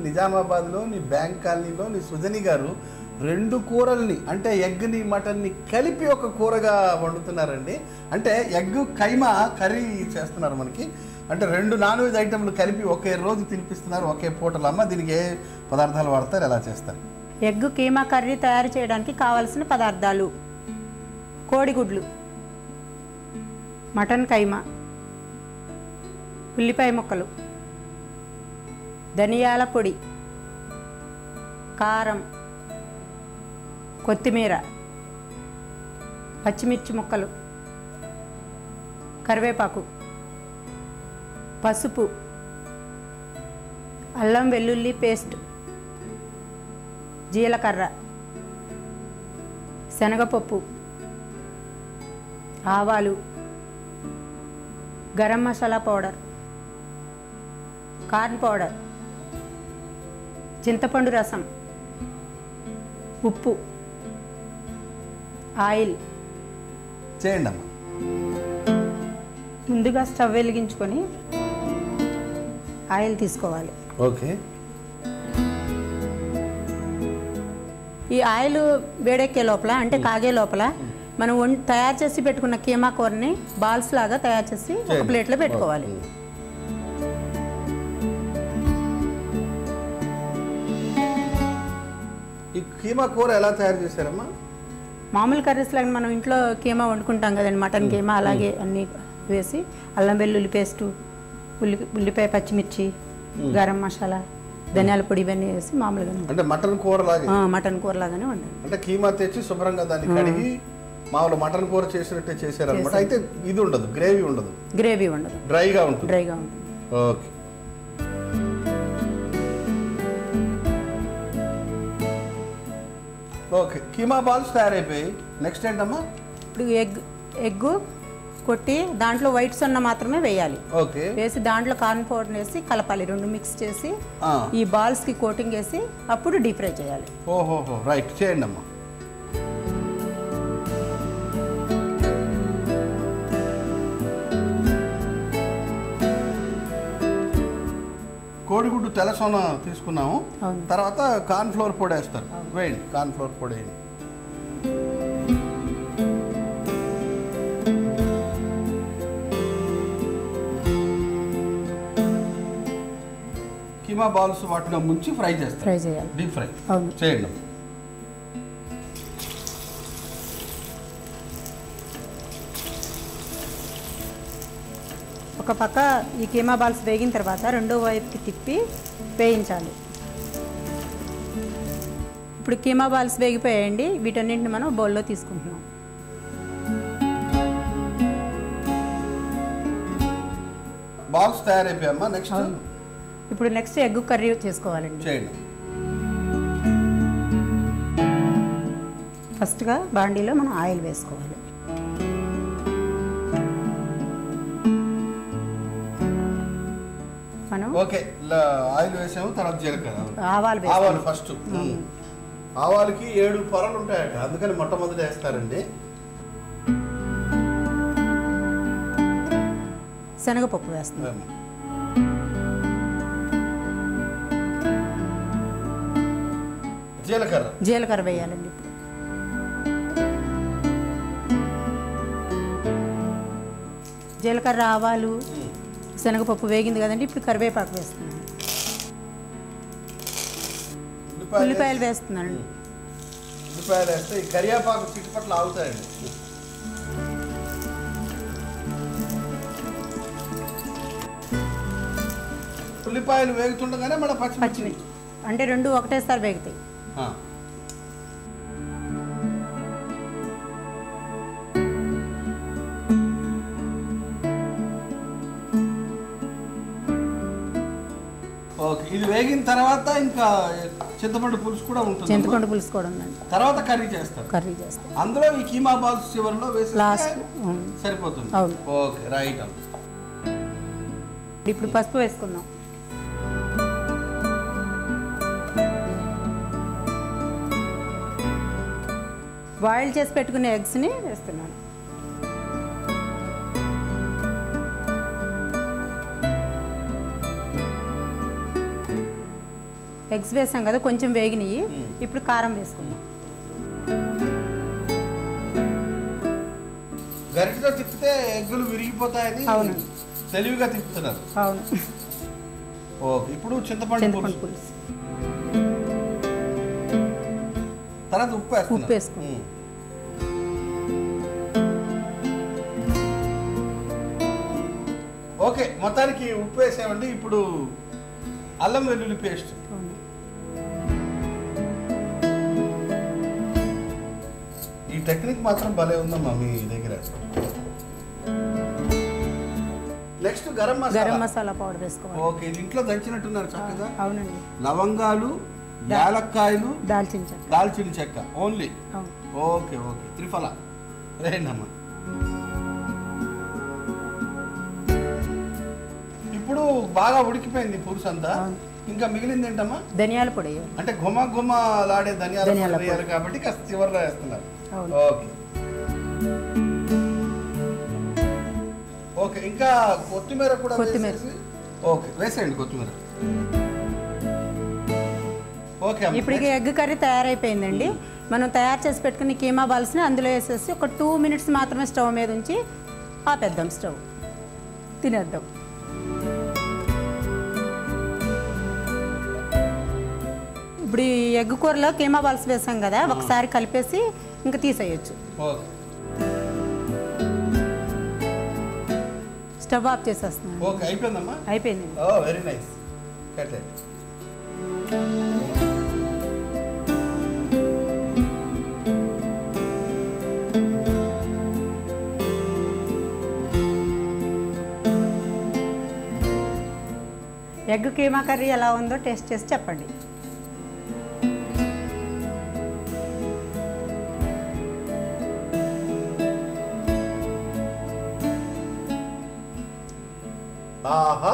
నిజామాబాద్లోని bank కాలనీలోని సుజని గారు 2 కూరల్ని అంటే ఎగ్ని మటన్ని కలిపి ఒక కూరగా వండుతున్నారండి. అంటే ఎగ్ కైమా కర్రీ చేస్తున్నారు మనకి. అంటే 2 నాన్ వెజ్ ఐటెంలు కలిపి ఒకే రోజు తినిపిస్తున్నారు, ఒకే పూటలో. అమ్మ దీనికి ఏ పదార్థాలు వాడతారు, ఎలా చేస్తారు? ఎగ్ కీమా కర్రీ తయారు చేయడానికి కావలసిన పదార్థాలు: కోడిగుడ్లు, మటన్ కైమా, ఉల్లిపాయ ముక్కలు, ధనియాల పొడి, కారం, కొత్తిమీర, పచ్చిమిర్చి ముక్కలు, కరివేపాకు, పసుపు, అల్లం వెల్లుల్లి పేస్ట్, జీలకర్ర, శనగపప్పు, ఆవాలు, garam masala powder, corn powder, చింతపండు రసం, ఉప్పు, ఆయిల్. చేయండి అమ్మ. ముందుగా స్టవ్ వెలిగించుకొని ఆయిల్ తీసుకోవాలి. ఓకే. ఈ ఆయిల్ వేడెక్కే లోపల అంటే కాగే లోపల మనం తయారు చేసి పెట్టుకున్న కీమా కూరని బాల్స్ లాగా తయారు చేసి ఒక ప్లేట్లో పెట్టుకోవాలి. ఈ కీమా కూర ఎలా తయారు చేశారమ్మా? మామూలు కర్రీస్ లాగా మనం ఇంట్లో కీమా వండుకుంటాం కదండి, మటన్ కీమా అలాగే అన్నీ వేసి అల్లం వెల్లుల్లి పేస్టు, ఉల్లిపాయ పచ్చిమిర్చి, గరం మసాలా, ధనియాల పొడి ఇవన్నీ వేసి మామూలుగా అంటే మటన్ కూర లాగానే వండాలి. అంటే కీమా తెచ్చి శుభ్రంగా దాన్ని కడిగి మామూలు మటన్ కూర చేసినట్టే చేశారనమాట. అయితే ఇది ఉండదు, గ్రేవీ ఉండదు, డ్రైగా ఉంటుంది. ఓకే. ఓకే, కీమా బాల్స్ తయారైపోయాయి. నెక్స్ట్ ఏంటమ్మా? ఇప్పుడు ఎగ్ కొట్టి దాంట్లో వైట్ సొన్న మాత్రమే వేయాలి. ఓకే. వేసి దాంట్లో కార్న్ పౌడర్ వేసి కలపాలి, 2 మిక్స్ చేసి ఈ బాల్స్ కి కోటింగ్ వేసి అప్పుడు డీప్ ఫ్రై చేయాలి. ఓహోహో, రైట్, చేయండి అమ్మా. కోడిగుడ్డు తెల్ల సొన తీసుకున్నాము, తర్వాత కార్న్ ఫ్లోర్ పొడి వేస్తారు. వేయండి, కార్న్ ఫ్లోర్ పొడి వేయండి. కీమా బాల్స్ వాటిలో ముంచి ఫ్రై చేయాలి, డీప్ ఫ్రై చేయండి. ఒక పక్క ఈ కీమా బాల్స్ వేగిన తర్వాత రెండో వైపుకి తిప్పి వేయించాలి. ఇప్పుడు కీమా బాల్స్ వేగిపోయాయండి, వీటన్నింటిని మనం బౌల్లో తీసుకుంటున్నాం. బాల్స్ తయారైపోయామ్మా. ఇప్పుడు నెక్స్ట్ ఎగ్ కర్రీ చేసుకోవాలండి. ఫస్ట్గా బాండీలో మనం ఆయిల్ వేసుకోవాలి. మనం ఓకే, ఆయిల్ వేసాము, తర్వాత జీలకర్ర, ఆవాలు ఫస్ట్. ఆవాలకి 7 పొరలు ఉంటాయట, అందుకని మొట్టమొదటి వేస్తారండి. శనగపప్పు వేస్తాం. జీలకర్ర వేయాలండి. ఇప్పుడు జీలకర్ర, ఆవాలు, శనగపప్పు వేగింది కదండి. ఇప్పుడు కరివేపాకు వేస్తున్నాను, ఉల్లిపాయలు వేస్తున్నానండి. ఉల్లిపాయలు వేస్తే ఈ కరివేపాకు చిట్టుపట్లు ఆగుతాయండి. ఉల్లిపాయలు వేగుతుండగానే మన పచ్చిమిర్చి అంటే 2 ఒకటేసారి వేగుతాయి. ఓకే, ఇది వేగిన తర్వాత ఇంకా చింతపండు పులుసు కూడా ఉంటుంది. చింతపండు పులుసు కూడా ఉందండి. తర్వాత కర్రీ చేస్తారు. అందులో ఈ కీమా బాల్స్ చివరిలో వేసి సరిపోతుంది. Okay, right. ఇప్పుడు పసుపు వేసుకుందాం. బాయిల్ చేసి పెట్టుకునే ఎగ్స్ని వేస్తున్నాను. ఎగ్స్ వేసాం కదా, కొంచెం వేగినాయి. ఇప్పుడు కారం వేసుకుందాం. గరిటతో తిప్పితే ఎగ్గులు విరిగిపోతాయని అవునండి, తెలివిగా తిప్పుతున్నారు. అవును. ఓకే, ఇప్పుడు చింతపండు పులుసు, తర్వాత ఉప్పు వేసుకుందాం. ఓకే, మొత్తానికి ఉప్పు వేసామండి. ఇప్పుడు అల్లం వెల్లుల్లి పేస్ట్. ఈ టెక్నిక్ మాత్రం భలే ఉందమ్మా మీ దగ్గర. నెక్స్ట్ గరం మసాలా పౌడర్ వేసుకోవాలి. ఓకే, ఇది ఇంట్లో దంచినట్టున్నారు చక్కగా. అవునండి. లవంగాలు, యాలక్కాయలు, దాల్చిన చెక్క ఓన్లీ. ఓకే ఓకే, త్రిఫల రేనమ్మా. ఇప్పుడు బాగా ఉడికిపోయింది పులుసు అంతా. ఇంకా మిగిలింది ఏంటమ్మా? ధనియాల పొడి. అంటే గుమలాడే ధనియాల పొడి వేయాలి కాబట్టి కాస్త చివరిలో వేస్తున్నారు. ఓకే ఓకే, ఇంకా కొత్తిమీర కూడా. ఓకే, వేసేయండి కొత్తిమీర. ఓకే, ఇప్పటికి ఎగ్ కర్రీ తయారైపోయిందండి. మనం తయారు చేసి పెట్టుకుని కీమా బాల్స్ని అందులో వేసేసి ఒక 2 minutes మాత్రమే స్టవ్ మీద ఉంచి ఆపేద్దాం. స్టవ్ తినేద్దాం. ఇప్పుడు ఈ ఎగ్ కూరలో కీమా బాల్స్ వేసాం కదా, ఒకసారి కలిపేసి ఇంకా తీసేయచ్చు. స్టవ్ ఆఫ్ చేసేస్తున్నాను. ఓకే, అయిపోయిందమ్మా. అయిపోయింది. Very nice. Egg keema curry ఎలా ఉందో టేస్ట్ చేసి చెప్పండి. ఆహా,